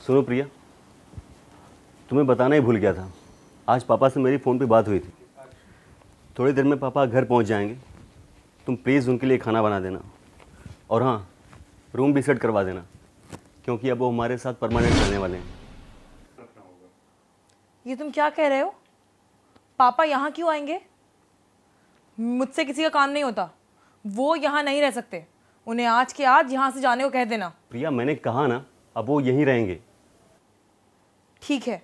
सुनो प्रिया, तुम्हें बताना ही भूल गया था। आज पापा से मेरी फ़ोन पे बात हुई थी। थोड़ी देर में पापा घर पहुंच जाएंगे। तुम प्लीज़ उनके लिए खाना बना देना, और हाँ, रूम भी सेट करवा देना, क्योंकि अब वो हमारे साथ परमानेंट रहने वाले हैं। ये तुम क्या कह रहे हो? पापा यहाँ क्यों आएंगे? मुझसे किसी का काम नहीं होता। वो यहाँ नहीं रह सकते। उन्हें आज के आज यहाँ से जाने को कह देना। प्रिया, मैंने कहा ना, अब वो यहीं रहेंगे। ठीक है,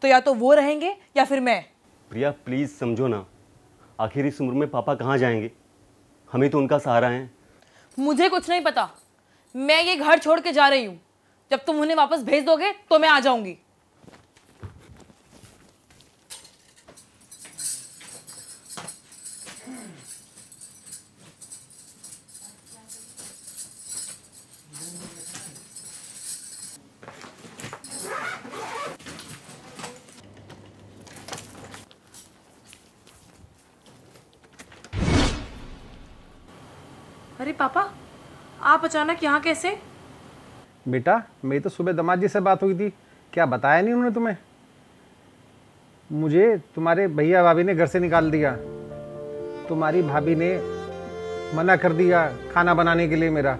तो या तो वो रहेंगे या फिर मैं। प्रिया प्लीज़ समझो ना, आखिर इस उम्र में पापा कहाँ जाएंगे? हमें तो उनका सहारा है। मुझे कुछ नहीं पता। मैं ये घर छोड़ के जा रही हूँ। जब तुम उन्हें वापस भेज दोगे तो मैं आ जाऊंगी। अरे पापा, आप अचानक यहाँ कैसे? बेटा, मेरी तो सुबह दामाद जी से बात हुई थी। क्या बताया नहीं उन्होंने तुम्हें? मुझे तुम्हारे भैया भाभी ने घर से निकाल दिया। तुम्हारी भाभी ने मना कर दिया खाना बनाने के लिए मेरा।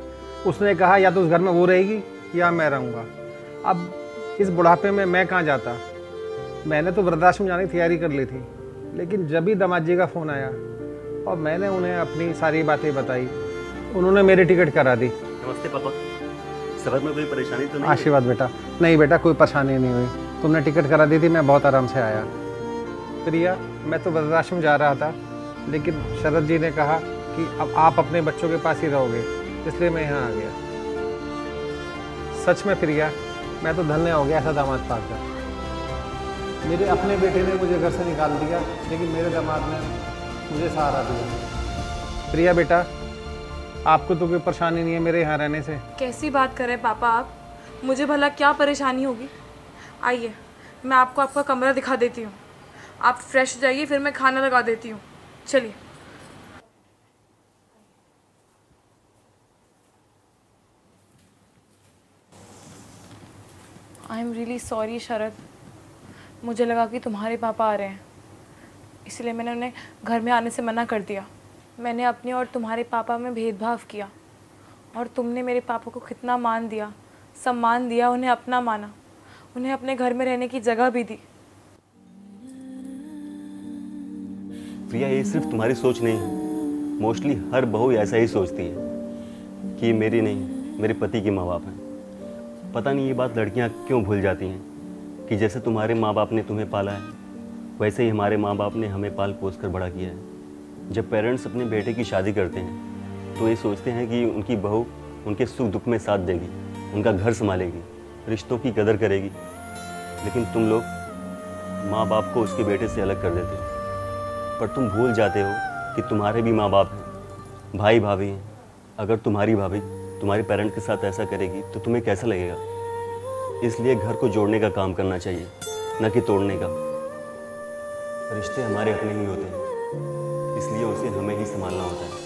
उसने कहा या तो उस घर में वो रहेगी या मैं रहूँगा। अब इस बुढ़ापे में मैं कहाँ जाता। मैंने तो वृद्धाश्रम जाने की तैयारी कर ली थी, लेकिन जब ही दामाद जी का फ़ोन आया और मैंने उन्हें अपनी सारी बातें बताई, उन्होंने मेरी टिकट करा दी। नमस्ते पापा, सफर में कोई परेशानी तो नहीं? आशीर्वाद बेटा। नहीं बेटा, कोई परेशानी नहीं हुई। तुमने टिकट करा दी थी, मैं बहुत आराम से आया। प्रिया, मैं तो वृद्धाश्रम जा रहा था, लेकिन शरद जी ने कहा कि अब आप अपने बच्चों के पास ही रहोगे, इसलिए मैं यहाँ आ गया। सच में प्रिया, मैं तो धन्य हो गया ऐसा दामाद पाकर। मेरे अपने बेटे ने मुझे घर से निकाल दिया, लेकिन मेरे दामाद ने मुझे सहारा दिया। प्रिया बेटा, आपको तो कोई परेशानी नहीं है मेरे यहाँ रहने से? कैसी बात कर रहे हैं पापा आप? मुझे भला क्या परेशानी होगी? आइए, मैं आपको आपका कमरा दिखा देती हूँ। आप फ्रेश हो जाइए, फिर मैं खाना लगा देती हूँ। चलिए। आई एम रियली सॉरी शरद। मुझे लगा कि तुम्हारे पापा आ रहे हैं, इसलिए मैंने उन्हें घर में आने से मना कर दिया। मैंने अपने और तुम्हारे पापा में भेदभाव किया, और तुमने मेरे पापा को कितना मान दिया, सम्मान दिया, उन्हें अपना माना, उन्हें अपने घर में रहने की जगह भी दी। प्रिया, ये सिर्फ तुम्हारी सोच नहीं है। मोस्टली हर बहू ऐसा ही सोचती है कि ये मेरी नहीं, मेरे पति के माँ बाप हैं। पता नहीं ये बात लड़कियाँ क्यों भूल जाती हैं कि जैसे तुम्हारे माँ बाप ने तुम्हें पाला है, वैसे ही हमारे माँ बाप ने हमें पाल पोस कर बड़ा किया है। जब पेरेंट्स अपने बेटे की शादी करते हैं तो ये सोचते हैं कि उनकी बहू उनके सुख दुख में साथ देगी, उनका घर संभालेगी, रिश्तों की कदर करेगी। लेकिन तुम लोग माँ बाप को उसके बेटे से अलग कर देते हो। पर तुम भूल जाते हो कि तुम्हारे भी माँ बाप हैं, भाई भाभी हैं। अगर तुम्हारी भाभी तुम्हारे पेरेंट के साथ ऐसा करेगी तो तुम्हें कैसा लगेगा? इसलिए घर को जोड़ने का काम करना चाहिए, न कि तोड़ने का। रिश्ते हमारे अपने ही होते हैं, इसलिए उसे हमें ही संभालना होता है।